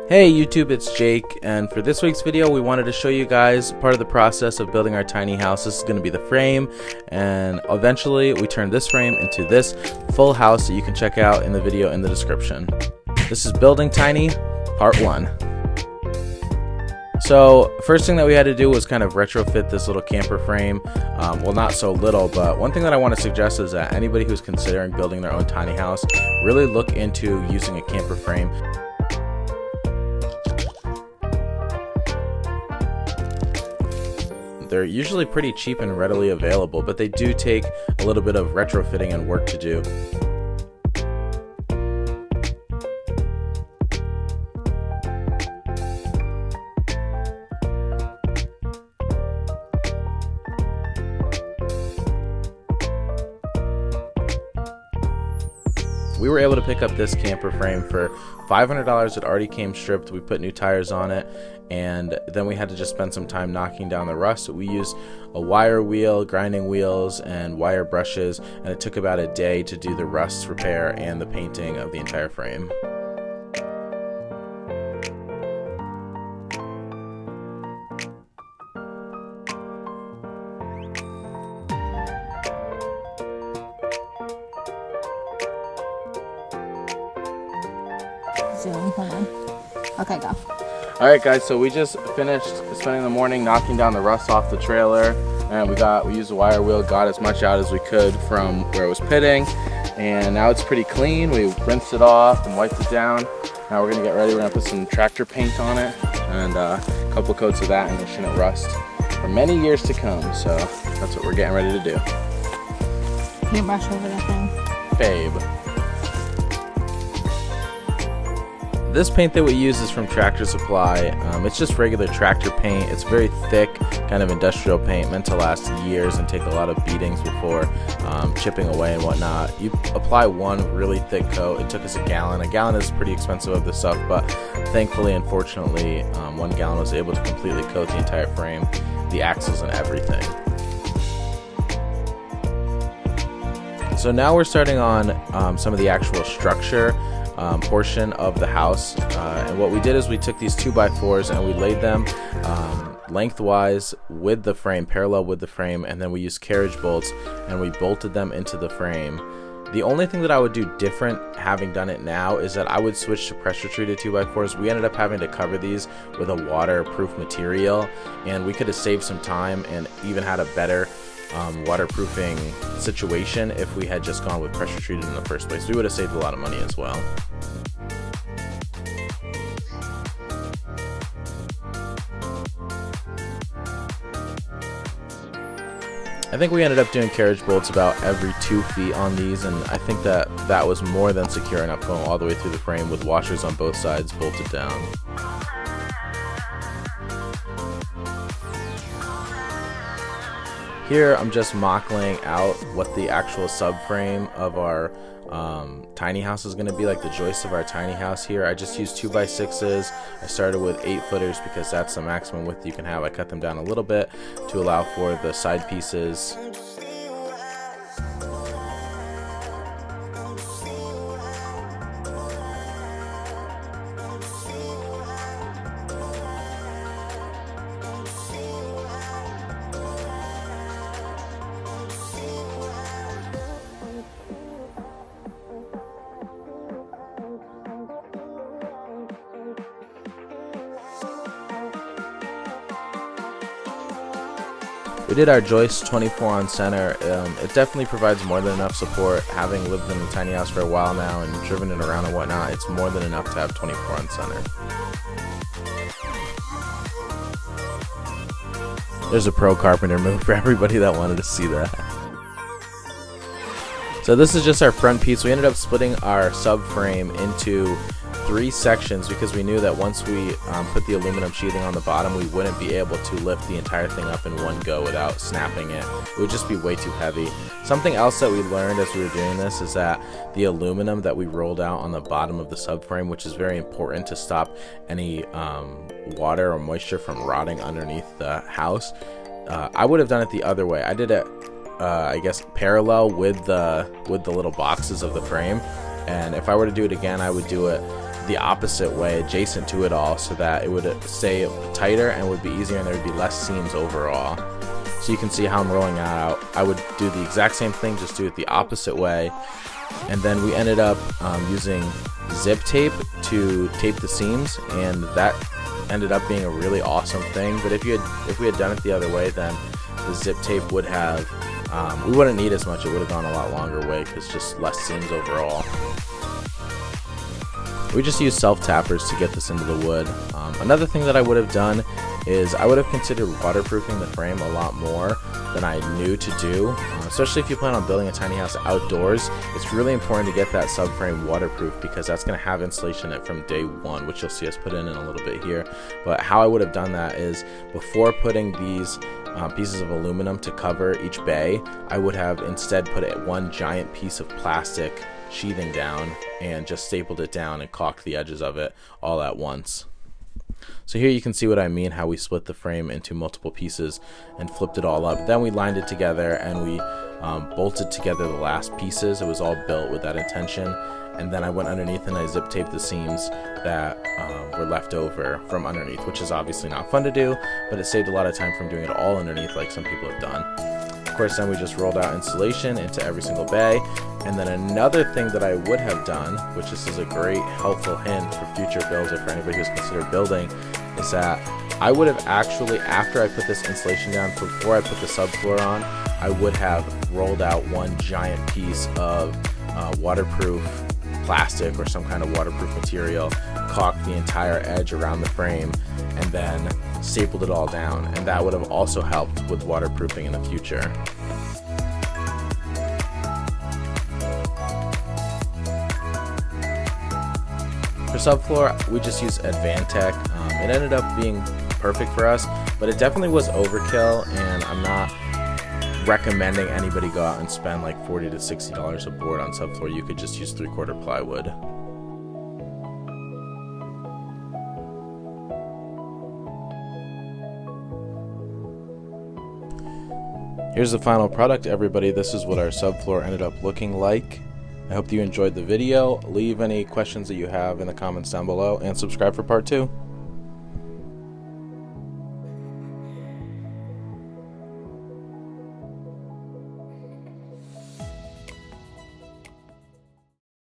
Hey YouTube, it's Jake, and for this week's video we wanted to show you guys part of the process of building our tiny house. This is going to be the frame, and eventually we turn this frame into this full house that you can check out in the video in the description. This is Building Tiny, Part 1. So first thing that we had to do was kind of retrofit this little camper frame. Well, not so little, but one thing that I want to suggest is that anybody who's considering building their own tiny house, really look into using a camper frame. They're usually pretty cheap and readily available, but they do take a little bit of retrofitting and work to do. We were able to pick up this camper frame for $500. It already came stripped. We put new tires on it, and then we had to just spend some time knocking down the rust. We used a wire wheel, grinding wheels, and wire brushes, and it took about a day to do the rust repair and the painting of the entire frame. Hold on. Okay, go. Alright guys, so we just finished spending the morning knocking down the rust off the trailer, and we used the wire wheel, got as much out as we could from where it was pitting, and now it's pretty clean. We rinsed it off and wiped it down. Now we're gonna get ready. We're gonna put some tractor paint on it and a couple coats of that, and it shouldn't rust for many years to come. So that's what we're getting ready to do. Can you brush over that thing? Babe. This paint that we use is from Tractor Supply. It's just regular tractor paint. It's very thick, kind of industrial paint, meant to last years and take a lot of beatings before chipping away and whatnot. You apply one really thick coat. It took us a gallon. A gallon is pretty expensive of this stuff, but thankfully and fortunately, 1 gallon was able to completely coat the entire frame, the axles and everything. So now we're starting on some of the actual structure portion of the house, and what we did is we took these 2x4s and we laid them lengthwise with the frame, parallel with the frame, and then we used carriage bolts and we bolted them into the frame. The only thing that I would do different, having done it now, is that I would switch to pressure treated 2x4s. We ended up having to cover these with a waterproof material, and we could have saved some time and even had a better waterproofing situation if we had just gone with pressure treated in the first place. We would have saved a lot of money as well. I think we ended up doing carriage bolts about every 2 feet on these, and I think that was more than secure enough going all the way through the frame with washers on both sides bolted down. Here I'm just mock-laying out what the actual subframe of our tiny house is going to be, like the joists of our tiny house here. I just used 2x6s. I started with 8-footers because that's the maximum width you can have. I cut them down a little bit to allow for the side pieces. We did our joist 24 on center. It definitely provides more than enough support. Having lived in a tiny house for a while now and driven it around and whatnot, it's more than enough to have 24 on center. There's a pro carpenter move for everybody that wanted to see that. So this is just our front piece. We ended up splitting our subframe into 3 sections because we knew that once we put the aluminum sheathing on the bottom, we wouldn't be able to lift the entire thing up in one go without snapping it. It would just be way too heavy. Something else that we learned as we were doing this is that the aluminum that we rolled out on the bottom of the subframe, which is very important to stop any water or moisture from rotting underneath the house, I would have done it the other way. I did it I guess parallel with the little boxes of the frame, and if I were to do it again, I would do it the opposite way adjacent to it all, so that it would stay tighter and would be easier, and there would be less seams overall. So you can see how I'm rolling that out. I would do the exact same thing, just do it the opposite way. And then we ended up using zip tape to tape the seams, and that ended up being a really awesome thing. But if we had done it the other way, then the zip tape would have we wouldn't need as much. It would have gone a lot longer way, because just less seams overall. We just used self-tappers to get this into the wood. Another thing that I would have done is I would have considered waterproofing the frame a lot more than I knew to do, especially if you plan on building a tiny house outdoors. It's really important to get that subframe waterproof, because that's going to have insulation in it from day one, which you'll see us put in a little bit here. But how I would have done that is, before putting these pieces of aluminum to cover each bay, I would have instead put one giant piece of plastic sheathing down and just stapled it down and caulked the edges of it all at once. So here you can see what I mean, how we split the frame into multiple pieces and flipped it all up. Then we lined it together and we bolted together the last pieces. It was all built with that intention. And then I went underneath and I zip taped the seams that were left over from underneath, which is obviously not fun to do, but it saved a lot of time from doing it all underneath like some people have done. Of course, then we just rolled out insulation into every single bay. And then another thing that I would have done, which this is a great helpful hint for future builds or for anybody who's considered building, is that I would have actually, after I put this insulation down, before I put the subfloor on, I would have rolled out one giant piece of waterproof plastic or some kind of waterproof material, caulked the entire edge around the frame, and then stapled it all down. And that would have also helped with waterproofing in the future. For subfloor, we just used Advantech. It ended up being perfect for us, but it definitely was overkill, and I'm not recommending anybody go out and spend like $40 to $60 a board on subfloor. You could just use 3/4 plywood. Here's the final product, everybody. This is what our subfloor ended up looking like. I hope you enjoyed the video. Leave any questions that you have in the comments down below, and subscribe for part 2.